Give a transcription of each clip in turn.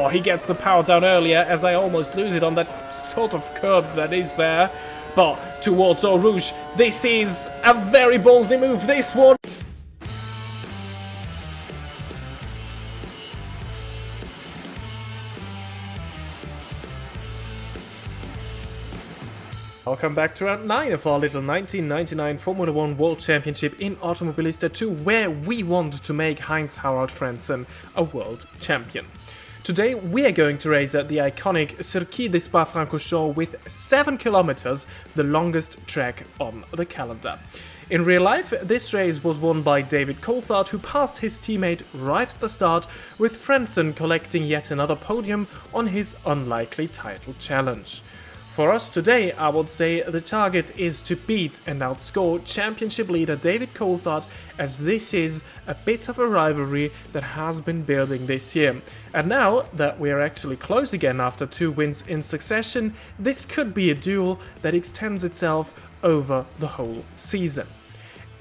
Oh, he gets the power down earlier as I almost lose it on that sort of curb that is there. But towards Eau Rouge, this is a very ballsy move, this one. Welcome back to round 9 of our little 1999 Formula 1 World Championship in Automobilista 2, where we want to make Heinz-Harald Frentzen a world champion. Today we are going to race at the iconic Circuit de Spa-Francorchamps with 7 kilometers, the longest track on the calendar. In real life, this race was won by David Coulthard, who passed his teammate right at the start, with Frentzen collecting yet another podium on his unlikely title challenge. For us today, I would say the target is to beat and outscore championship leader David Coulthard, as this is a bit of a rivalry that has been building this year. And now that we are actually close again after 2 wins in succession, this could be a duel that extends itself over the whole season.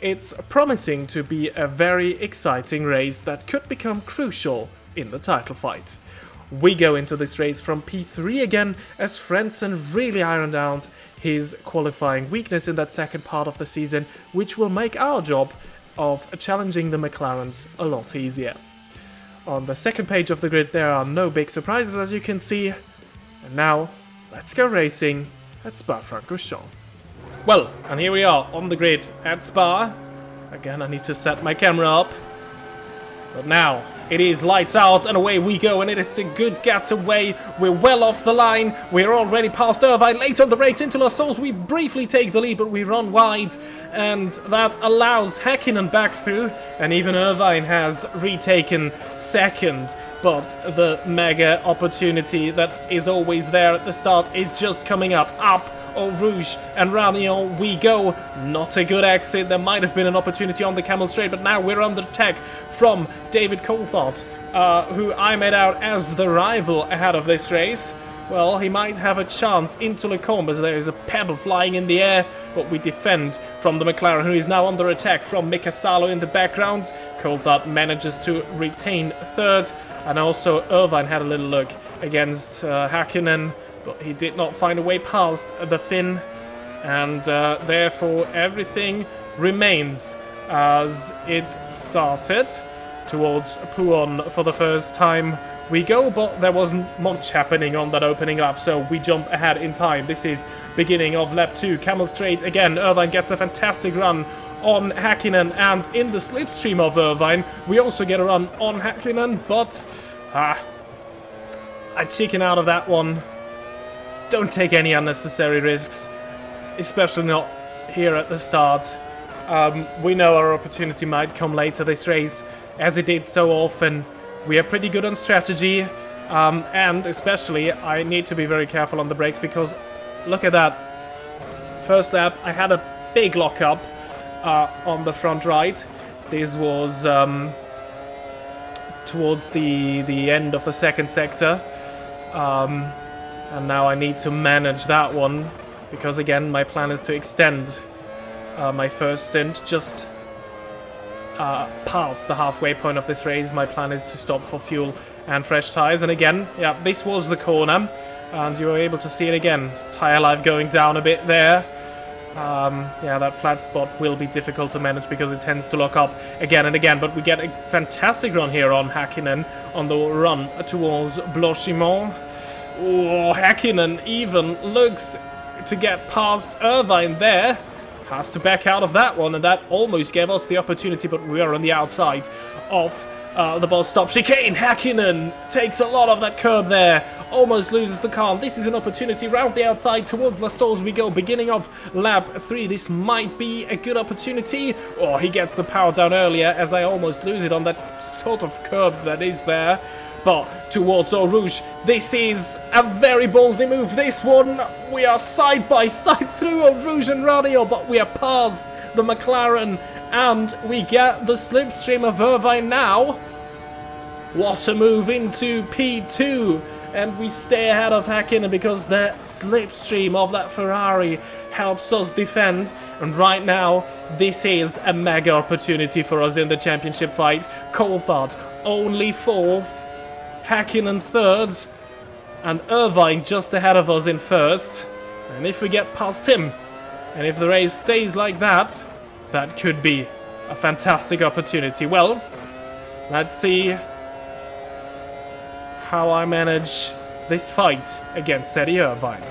It's promising to be a very exciting race that could become crucial in the title fight. We go into this race from P3 again, as Frentzen really ironed out his qualifying weakness in that second part of the season, which will make our job of challenging the McLarens a lot easier. On the second page of the grid there are no big surprises, as you can see. And now, let's go racing at Spa-Francorchamps. Well, and here we are on the grid at Spa. Again, I need to set my camera up. But now, it is lights out and away we go, and it is a good getaway. We're well off the line. We're already past Irvine. Late on the brakes into La Source. We briefly take the lead, but we run wide, and that allows Häkkinen back through, and even Irvine has retaken second. But the mega opportunity that is always there at the start is just coming up. Eau Rouge and Ranion we go. Not a good exit. There might have been an opportunity on the Camel Straight, but now we're under attack from David Coulthard, who I made out as the rival ahead of this race. Well, he might have a chance into Le Combe, as there is a pebble flying in the air, but we defend from the McLaren, who is now under attack from Mika Salo in the background. Coulthard manages to retain third, and also Irvine had a little look against Häkkinen, but he did not find a way past the Finn, and therefore everything remains as it started. Towards Pouhon for the first time we go, but there wasn't much happening on that opening lap, so we jump ahead in time. This is beginning of lap 2, Camel Straight again. Irvine gets a fantastic run on Häkkinen, and in the slipstream of Irvine we also get a run on Häkkinen, but I chicken out of that one. Don't take any unnecessary risks, especially not here at the start. We know our opportunity might come later this race, as it did so often. We are pretty good on strategy, and especially I need to be very careful on the brakes, because look at that. First lap I had a big lockup on the front right. This was towards the end of the second sector, and now I need to manage that one, because again my plan is to extend my first stint just past the halfway point of this race. My plan is to stop for fuel and fresh tires, and again, yeah, this was the corner, and you were able to see it again. Tire life going down a bit there. Yeah, that flat spot will be difficult to manage because it tends to lock up again and again, but we get a fantastic run here on Häkkinen on the run towards Blanchiment. Oh, Häkkinen even looks to get past Irvine there. Has to back out of that one, and that almost gave us the opportunity, but we are on the outside of the ball stop chicane. Häkkinen takes a lot of that curb there, almost loses the car. This is an opportunity round the outside towards La Source we go, beginning of lap 3. This might be a good opportunity. Oh, he gets the power down earlier as I almost lose it on that sort of curb that is there. But towards Eau Rouge, this is a very ballsy move, this one. We are side by side through Eau Rouge and Radio, but we are past the McLaren, and we get the slipstream of Irvine now. What a move into P2, and we stay ahead of Häkkinen because the slipstream of that Ferrari helps us defend. And right now, this is a mega opportunity for us in the championship fight. Coulthard only 4th. Häkkinen third, and Irvine just ahead of us in first. And if we get past him, and if the race stays like that, that could be a fantastic opportunity. Well, let's see how I manage this fight against Eddie Irvine.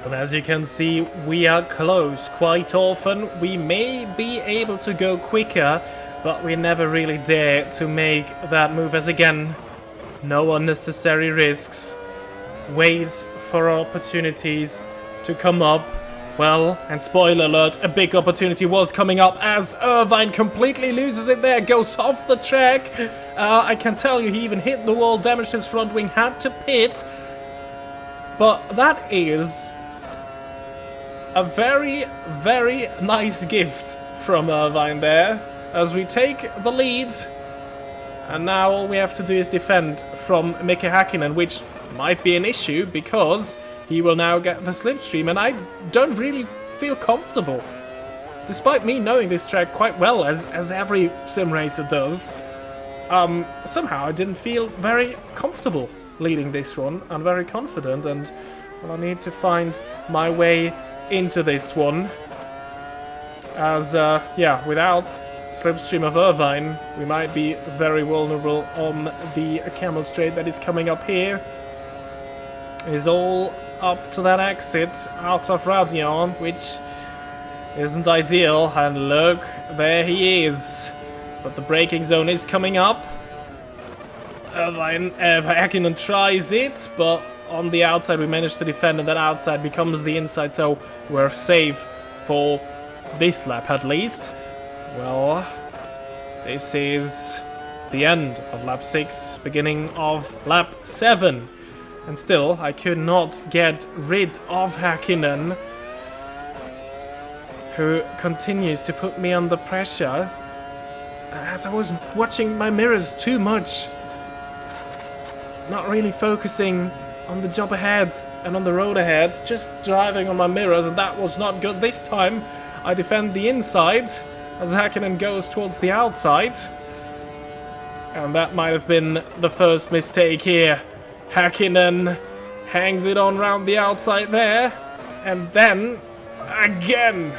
But as you can see, we are close. Quite often we may be able to go quicker, but we never really dare to make that move, as again, no unnecessary risks. Wait for opportunities to come up. Well, and spoiler alert, a big opportunity was coming up as Irvine completely loses it there, goes off the track. I can tell you he even hit the wall, damaged his front wing, had to pit. But that is a very, very nice gift from Irvine there, as we take the lead. And now all we have to do is defend from Mika Häkkinen, which might be an issue because he will now get the slipstream, and I don't really feel comfortable. Despite me knowing this track quite well, as every sim racer does, somehow I didn't feel very comfortable leading this one. I'm very confident, and well, I need to find my way into this one. As, yeah, without slipstream of Irvine, we might be very vulnerable on the camel straight that is coming up here. Is all up to that exit out of Radion, which isn't ideal. And look, there he is. But the braking zone is coming up. Häkkinen tries it, but on the outside we managed to defend, and that outside becomes the inside, so we're safe for this lap at least. Well, this is the end of lap 6, beginning of lap 7. And still, I could not get rid of Häkkinen, who continues to put me under pressure, as I was watching my mirrors too much. Not really focusing on the job ahead and on the road ahead, just driving on my mirrors, and that was not good. This time I defend the inside as Häkkinen goes towards the outside, and that might have been the first mistake here. Häkkinen hangs it on round the outside there, and then again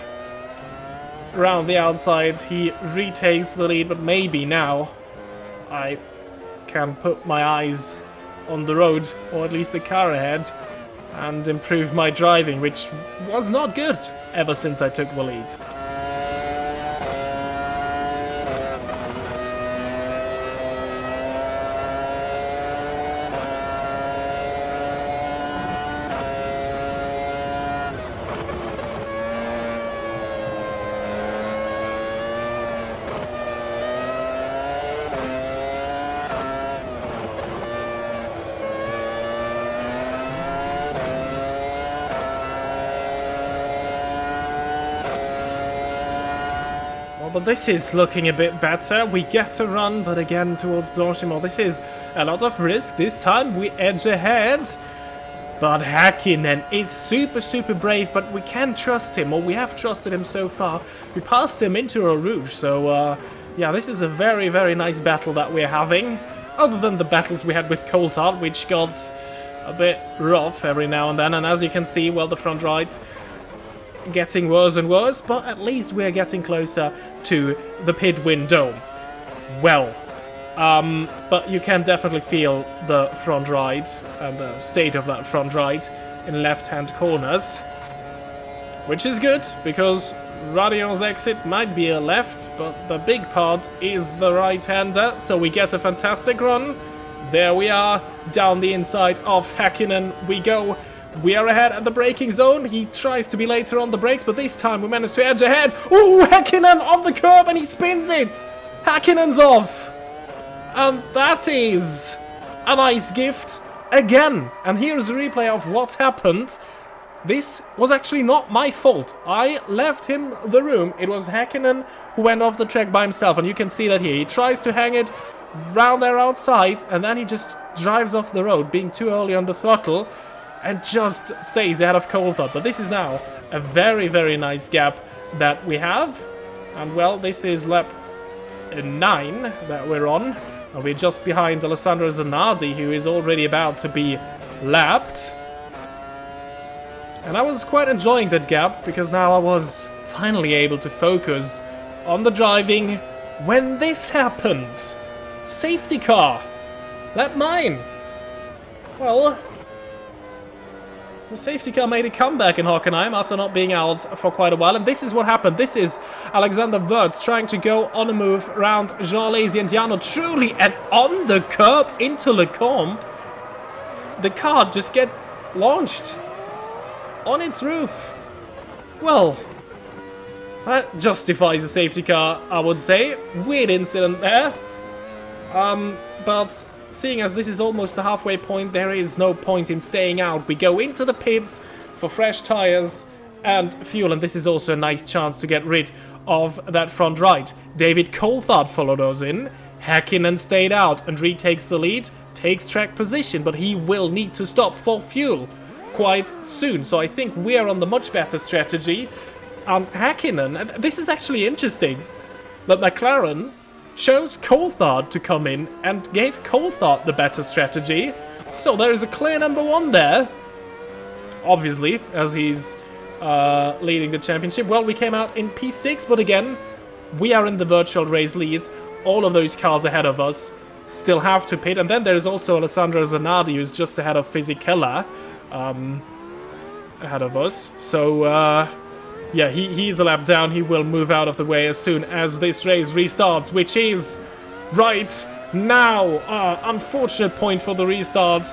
round the outside he retakes the lead. But maybe now I can put my eyes on the road, or at least the car ahead, and improve my driving, which was not good ever since I took the lead. But this is looking a bit better. We get a run, but again towards Blanchimont. This is a lot of risk. This time we edge ahead. But Häkkinen is super brave, but we can trust him, or we have trusted him so far. We passed him into Eau Rouge, so yeah, this is a very nice battle that we're having. Other than the battles we had with Coulthard, which got a bit rough every now and then. And as you can see, well, the front right getting worse and worse, but at least we're getting closer to the pit window. Well, but you can definitely feel the front right and the state of that front right in left-hand corners, which is good because Radion's exit might be a left, but the big part is the right-hander, so we get a fantastic run. There we are, down the inside of Häkkinen we go. We are ahead at the braking zone. He tries to be later on the brakes, but this time we managed to edge ahead. Ooh, Häkkinen on the curb and he spins it! Häkkinen's off! And that is a nice gift again. And here's a replay of what happened. This was actually not my fault. I left him the room. It was Häkkinen who went off the track by himself. And you can see that here. He tries to hang it round there outside. And then he just drives off the road, being too early on the throttle. And just stays ahead of Coulthard. But this is now a very nice gap that we have. And well, this is lap 9 that we're on. And we're just behind Alessandro Zanardi, who is already about to be lapped. And I was quite enjoying that gap, because now I was finally able to focus on the driving when this happened. Safety car. Lap 9. Well, the safety car made a comeback in Hockenheim after not being out for quite a while. And this is what happened. This is Alexander Wurz trying to go on a move around Jean Lazy and Jarno Trulli. And on the curb into Lecombe, the car just gets launched on its roof. Well, that justifies a safety car, I would say. Weird incident there. But seeing as this is almost the halfway point, there is no point in staying out. We go into the pits for fresh tires and fuel, and this is also a nice chance to get rid of that front right. David Coulthard followed us in. Häkkinen stayed out and retakes the lead, takes track position, but he will need to stop for fuel quite soon. So I think we are on the much better strategy. And Häkkinen, and this is actually interesting, that McLaren chose Coulthard to come in and gave Coulthard the better strategy. So there is a clear number 1 there, obviously, as he's leading the championship. Well, we came out in P6, but again, we are in the virtual race lead. All of those cars ahead of us still have to pit. And then there's also Alessandro Zanardi, who's just ahead of Fisichella, ahead of us. So, yeah, he's a lap down. He will move out of the way as soon as this race restarts, which is right now. Unfortunate point for the restart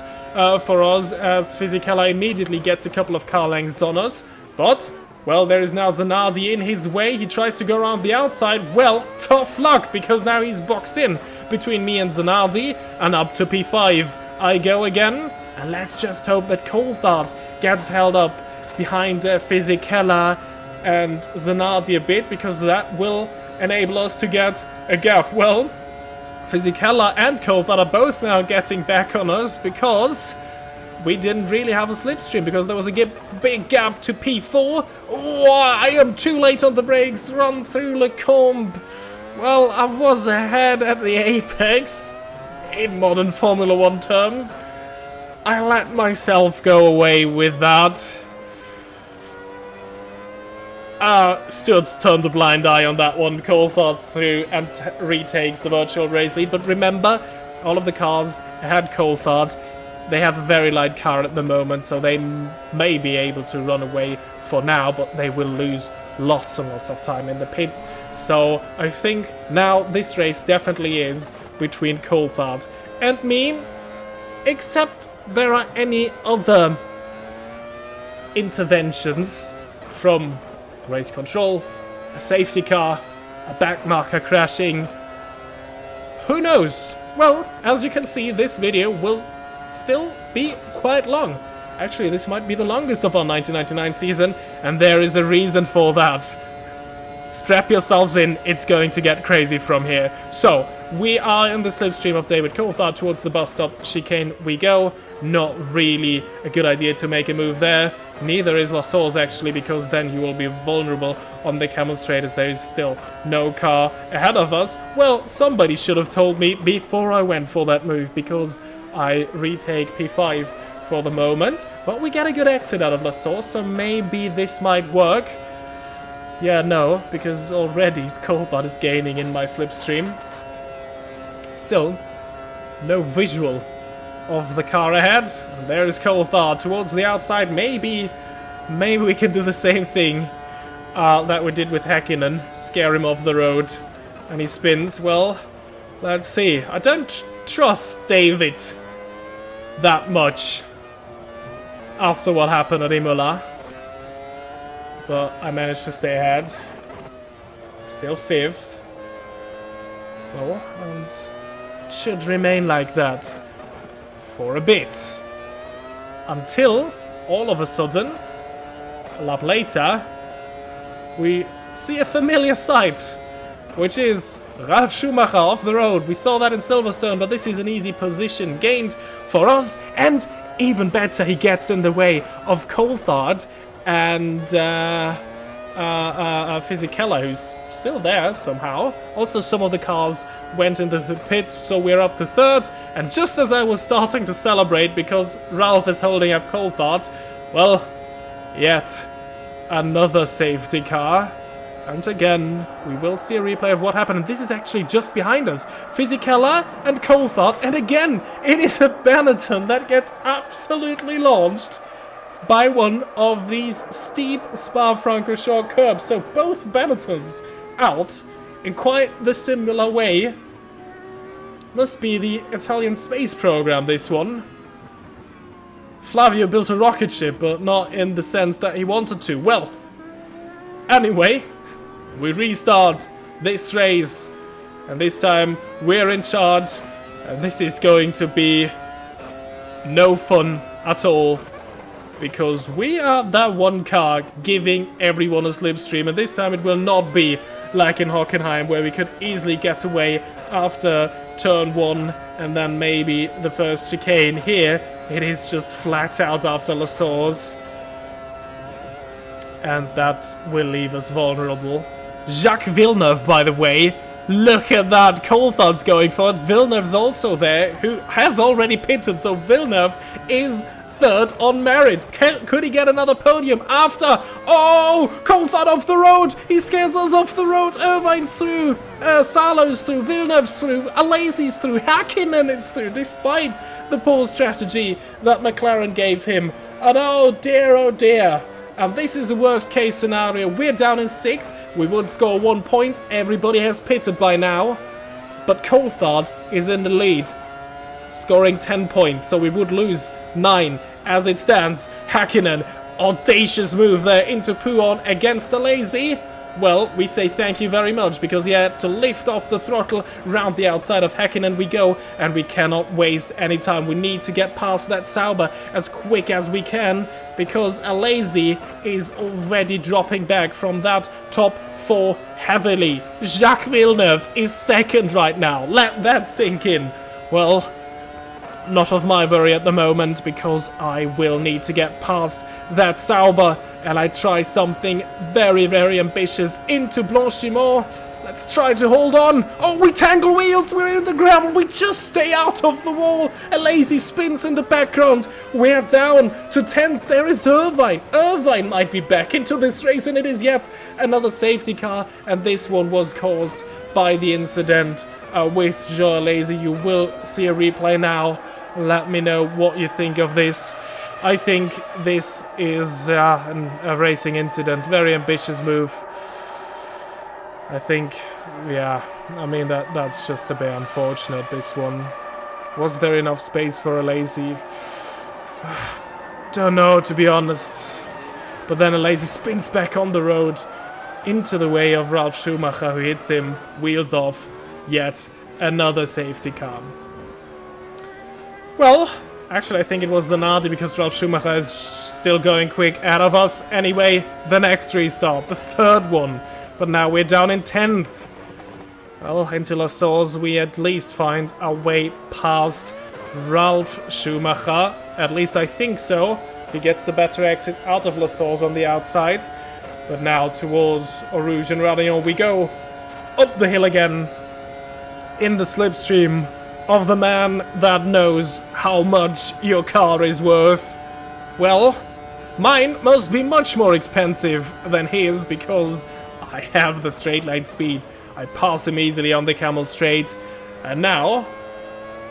for us, as Fisichella immediately gets a couple of car lengths on us. But, well, there is now Zanardi in his way. He tries to go around the outside. Well, tough luck, because now he's boxed in between me and Zanardi. And up to P5 I go again. And let's just hope that Coulthard gets held up behind Fisichella and Zanardi a bit, because that will enable us to get a gap. Well, Fisichella and Coulthard are both now getting back on us, because we didn't really have a slipstream, because there was a big gap to P4. Oh, I am too late on the brakes. Run through Lecombe. Well, I was ahead at the apex in modern Formula 1 terms. I let myself go away with that. Sturz turned a blind eye on that one. Coulthard's through and retakes the virtual race lead. But remember, all of the cars had Coulthard. They have a very light car at the moment, so they may be able to run away for now, but they will lose lots and lots of time in the pits. So I think now this race definitely is between Coulthard and me, except there are any other interventions from race control, a safety car, a back marker crashing. Who knows? Well, as you can see, this video will still be quite long. Actually, this might be the longest of our 1999 season, and there is a reason for that. Strap yourselves in, it's going to get crazy from here. So, we are in the slipstream of David Coulthard towards the bus stop chicane we go. not really a good idea to make a move there. Neither is Lassoz actually, because then you will be vulnerable on the Camel Straight as there is still no car ahead of us. Well, somebody should have told me before I went for that move, because I retake P5 for the moment. But we get a good exit out of Lassoz, so maybe this might work. Yeah, no, because already Coulthard is gaining in my slipstream. Still, no visual of the car ahead. And there is Coulthard towards the outside. Maybe we can do the same thing that we did with Häkkinen. Scare him off the road. And he spins. Well, let's see. I don't trust David that much after what happened at Imola. But I managed to stay ahead. Still 5th. Well, and should remain like that for a bit. Until, all of a sudden, a lap later, we see a familiar sight, which is Ralf Schumacher off the road. We saw that in Silverstone, but this is an easy position gained for us, and even better, he gets in the way of Coulthard and Fisichella, who's still there somehow. Also, some of the cars went into the pits, so we're up to 3rd. And just as I was starting to celebrate because Ralph is holding up Coulthard, well, yet another safety car. And again, we will see a replay of what happened. And this is actually just behind us. Fisichella and Coulthard. And again, it is a Benetton that gets absolutely launched by one of these steep Spa-Francorchamps curbs. So both Benettons out in quite the similar way. Must be the Italian space program, this one. Flavio built a rocket ship, but not in the sense that he wanted to. Well, anyway, we restart this race. And this time, we're in charge. And this is going to be no fun at all. Because we are that one car giving everyone a slipstream, and this time it will not be like in Hockenheim, where we could easily get away after turn 1 and then maybe the first chicane. Here, it is just flat out after Lassoz. And that will leave us vulnerable. Jacques Villeneuve, by the way, look at that. Coulthard's going for it. Villeneuve's also there, who has already pitted, so Villeneuve is 3rd on merit. Could he get another podium after? Oh, Coulthard off the road. He scares us off the road. Irvine's through. Salo's through. Villeneuve's through. Alesi's through. Häkkinen is through, despite the poor strategy that McLaren gave him. And oh dear. And this is the worst case scenario. We're down in 6th. We would score 1 point. Everybody has pitted by now. But Coulthard is in the lead, scoring 10 points. So we would lose 9 as it stands. Häkkinen, audacious move there into Pouon against Alesi. Well, we say thank you very much, because he had to lift off the throttle. Round the outside of Häkkinen we go, and we cannot waste any time. We need to get past that Sauber as quick as we can, because Alesi is already dropping back from that top 4 heavily. Jacques Villeneuve is 2nd right now. Let that sink in. Well, not of my worry at the moment, because I will need to get past that Sauber, and I try something very, very ambitious into Blanchimont. Let's try to hold on. Oh, we tangle wheels. We're in the gravel. We just stay out of the wall. A lazy spins in the background. We're down to 10th. There is Irvine. Irvine might be back into this race, and it is yet another safety car, and this one was caused by the incident with Joe Alesi. You will see a replay now. Let me know what you think of this. I think this is a racing incident. Very ambitious move. I think, yeah, I mean, that's just a bit unfortunate, this one. Was there enough space for Alesi? Don't know, to be honest. But then Alesi spins back on the road into the way of Ralf Schumacher, who hits him, wheels off. Yet another safety car. Well, actually I think it was Zanardi, because Ralf Schumacher is still going quick ahead of us. Anyway, the next restart, the 3rd one. But now we're down in 10th. Well, into Lassoz we at least find our way past Ralf Schumacher. At least I think so. He gets the better exit out of La Source on the outside. But now towards Rouge and Radion we go. Up the hill again. In the slipstream of the man that knows how much your car is worth. Well, mine must be much more expensive than his because I have the straight line speed. I pass him easily on the Camel Straight. And now,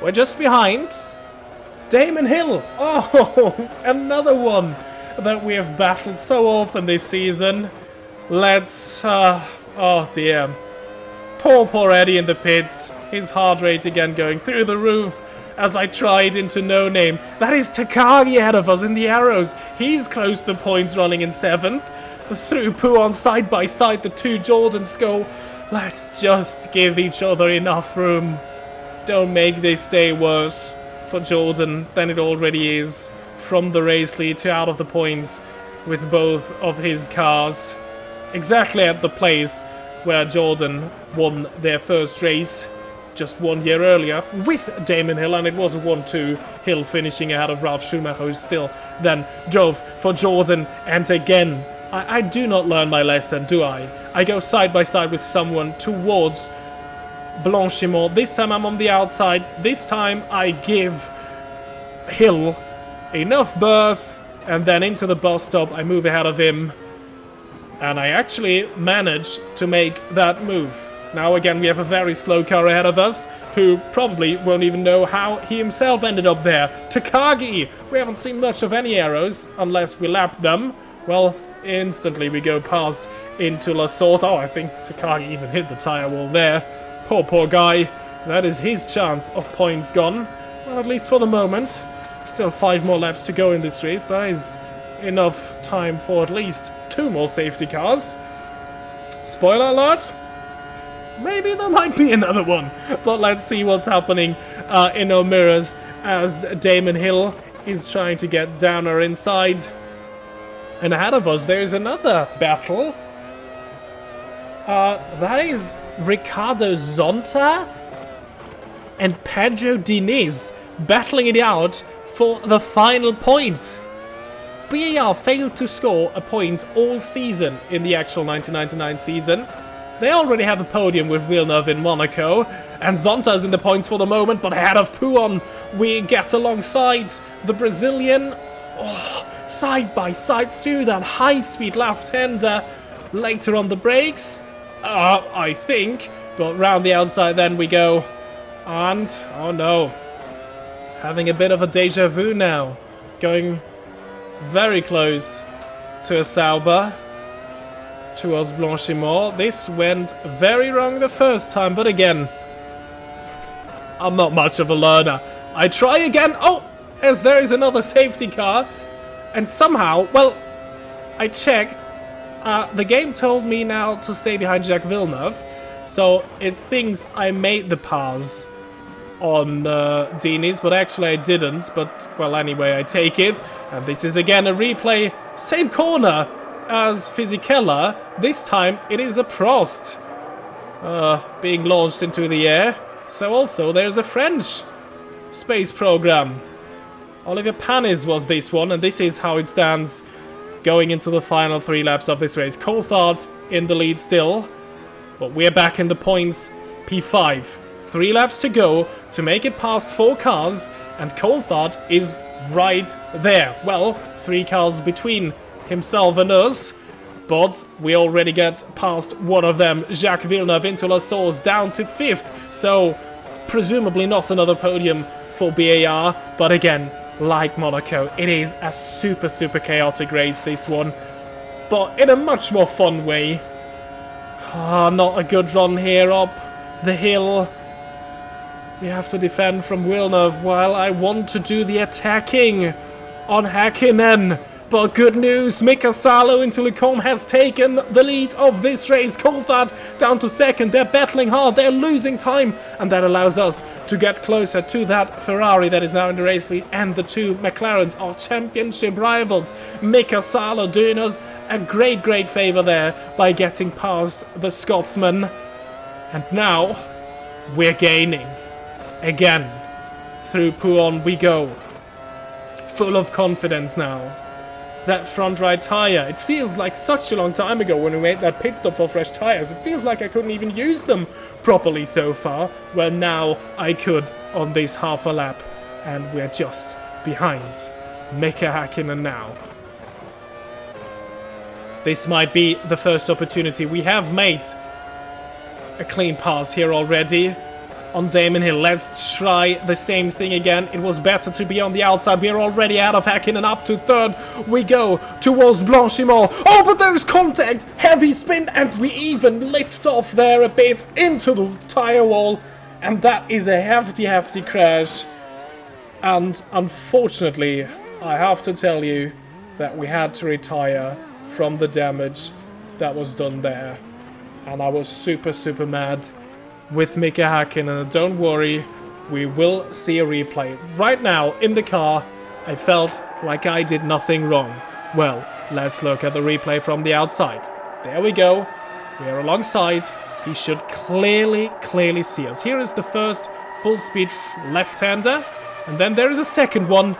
we're just behind Damon Hill. Oh, another one that we have battled so often this season. Let's, oh dear. Poor Eddie in the pits. His heart rate again going through the roof as I tried into No Name. That is Takagi ahead of us in the arrows. He's close to the points, running in 7th. Through Puon side by side, the two Jordans go. Let's just give each other enough room. Don't make this day worse for Jordan than it already is. From the race lead to out of the points with both of his cars. Exactly at the place where Jordan won their first race just 1 year earlier with Damon Hill, and it was a 1-2, Hill finishing ahead of Ralf Schumacher, who still then drove for Jordan. And again, I do not learn my lesson, do I? I go side by side with someone towards Blanchimont. This time I'm on the outside. This time I give Hill enough berth, and then into the bus stop I move ahead of him. And I actually managed to make that move. Now again, we have a very slow car ahead of us, who probably won't even know how he himself ended up there. Takagi! We haven't seen much of any arrows, unless we lapped them. Well, instantly we go past into La Source. Oh, I think Takagi even hit the tire wall there. Poor guy. That is his chance of points gone. Well, at least for the moment. Still 5 more laps to go in this race. That is enough time for at least 2 more safety cars. Spoiler alert. Maybe there might be another one. But let's see what's happening in our mirrors as Damon Hill is trying to get down or inside. And ahead of us, there's another battle. That is Ricardo Zonta and Pedro Diniz battling it out for the final point. BAR failed to score a point all season in the actual 1999 season. They already have a podium with Villeneuve in Monaco, and Zonta's in the points for the moment, but ahead of Puon, we get alongside the Brazilian. Oh, side by side through that high-speed left-hander. Later on the brakes, I think, but round the outside then we go. And, oh no, having a bit of a deja vu now. Going very close to a Sauber towards Blanchimont. This went very wrong the first time, but again, I'm not much of a learner. I try again. Oh, as there is another safety car. And somehow, well, I checked. The game told me now to stay behind Jacques Villeneuve. So it thinks I made the pass on Diniz, but actually I didn't. But, well, anyway, I take it. And this is again a replay. Same corner as Fisichella. This time it is a Prost being launched into the air. So also there's a French space program. Olivier Panis was this one, and this is how it stands going into the final 3 laps of this race. Coulthard in the lead still, but we're back in the points. P5. 3 laps to go to make it past 4 cars, and Coulthard is right there. Well, 3 cars between himself and us, but we already get past one of them. Jacques Villeneuve into La Source down to 5th, so presumably not another podium for BAR, but again, like Monaco, it is a super chaotic race, this one, but in a much more fun way. Not a good run here up the hill. We have to defend from Villeneuve while I want to do the attacking on Häkkinen. But good news, Mika Salo into Lecombe has taken the lead of this race. Coulthard down to 2nd. They're battling hard. They're losing time. And that allows us to get closer to that Ferrari that is now in the race lead. And the 2 McLarens, our championship rivals. Mika Salo doing us a great favour there by getting past the Scotsman. And now we're gaining. Again, through Puon we go. full of confidence now. That front right tire, it feels like such a long time ago when we made that pit stop for fresh tires. It feels like I couldn't even use them properly so far. Well, now I could on this half a lap. And we're just behind Mika Häkkinen now. This might be the first opportunity. We have made a clean pass here already on Damon Hill. Let's try the same thing again. It was better to be on the outside. We're already out of Häkkinen, up to third. We go towards Blanchimont. Oh, but there's contact. Heavy spin, and we even lift off there a bit into the tire wall. And that is a hefty crash. And unfortunately, I have to tell you that we had to retire from the damage that was done there. And I was super mad with Mika Häkkinen. Don't worry, we will see a replay. Right now, in the car, I felt like I did nothing wrong. Well, let's look at the replay from the outside. There we go. We are alongside. He should clearly see us. Here is the first full-speed left-hander. And then there is a second one.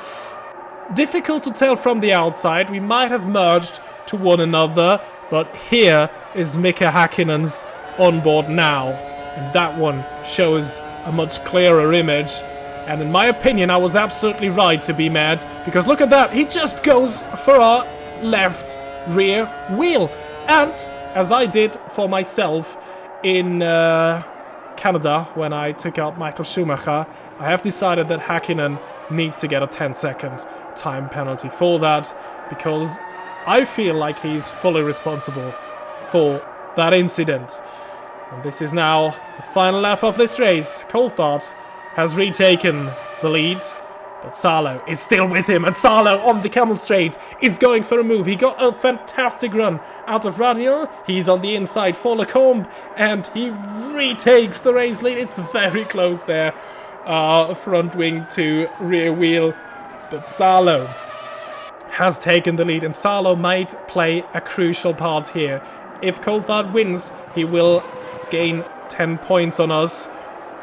Difficult to tell from the outside. We might have merged to one another. But here is Mika Häkkinen's onboard now. And that one shows a much clearer image. And in my opinion, I was absolutely right to be mad. Because look at that. He just goes for our left rear wheel. And as I did for myself in Canada when I took out Michael Schumacher, I have decided that Häkkinen needs to get a 10-second time penalty for that. Because I feel like he's fully responsible for that incident. And this is now the final lap of this race. Coulthard has retaken the lead, but Salo is still with him, and Salo on the Camel Straight is going for a move. He got a fantastic run out of Radio. He's on the inside for Lecombe, and he retakes the race lead. It's very close there, front wing to rear wheel, but Salo has taken the lead, and Salo might play a crucial part here. If Coulthard wins, he will gain 10 points on us,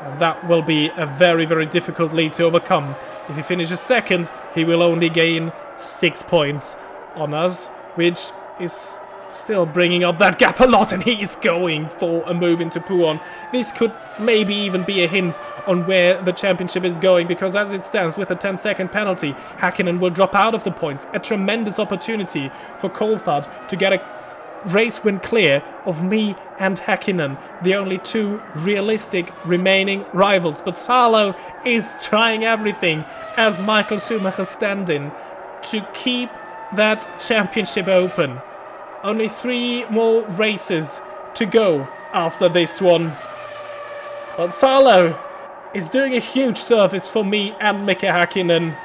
and that will be a very difficult lead to overcome. If he finishes second, he will only gain 6 points on us, which is still bringing up that gap a lot, and he's going for a move into Pouhon. This could maybe even be a hint on where the championship is going, because as it stands with a 10-second penalty, Häkkinen will drop out of the points. A tremendous opportunity for Coulthard to get a race win clear of me and Häkkinen, the only two realistic remaining rivals. But Salo is trying everything as Michael Schumacher stand-in to keep that championship open. Only 3 more races to go after this one. But Salo is doing a huge service for me and Mika Häkkinen.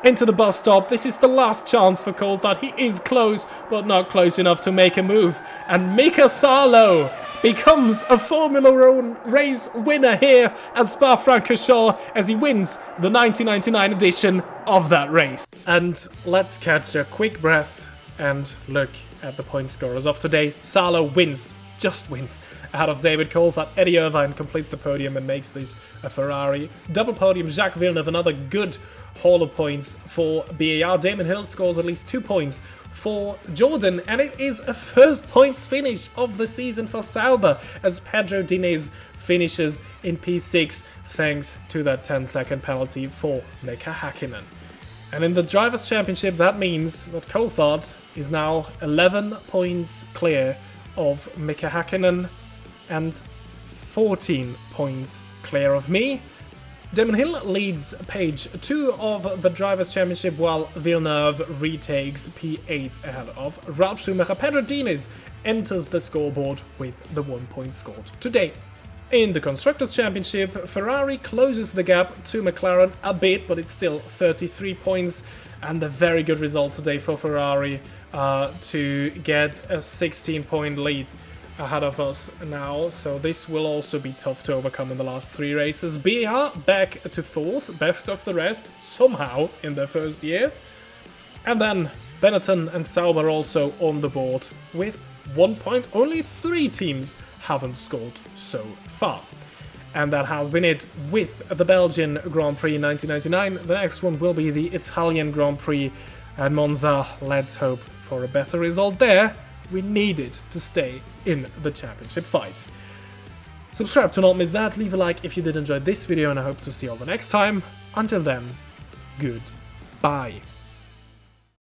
Into the bus stop. This is the last chance for Coulthard. He is close, but not close enough to make a move. And Mika Salo becomes a Formula 1 race winner here at Spa-Francorchamps as he wins the 1999 edition of that race. And let's catch a quick breath and look at the point scorers of today. Salo wins, just wins, out of David Coulthard. Eddie Irvine completes the podium and makes this a Ferrari. Double podium, Jacques Villeneuve, another good haul of points for BAR. Damon Hill scores at least 2 points for Jordan, and it is a first points finish of the season for Sauber as Pedro Diniz finishes in P6 thanks to that 10-second penalty for Mika Häkkinen. And in the Drivers' Championship, that means that Coulthard is now 11 points clear of Mika Häkkinen and 14 points clear of me. Damon Hill leads page 2 of the Drivers' Championship, while Villeneuve retakes P8 ahead of Ralf Schumacher. Pedro Diniz enters the scoreboard with the 1 point scored today. In the Constructors' Championship, Ferrari closes the gap to McLaren a bit, but it's still 33 points, and a very good result today for Ferrari to get a 16-point lead ahead of us now, so this will also be tough to overcome in the last 3 races. BR back to 4th, best of the rest, somehow in their first year. And then Benetton and Sauber also on the board with 1 point. Only 3 teams haven't scored so far. And that has been it with the Belgian Grand Prix 1999. The next one will be the Italian Grand Prix at Monza. Let's hope for a better result there. We need it to stay in the championship fight. Subscribe to not miss that, leave a like if you did enjoy this video, and I hope to see you all the next time. Until then, goodbye.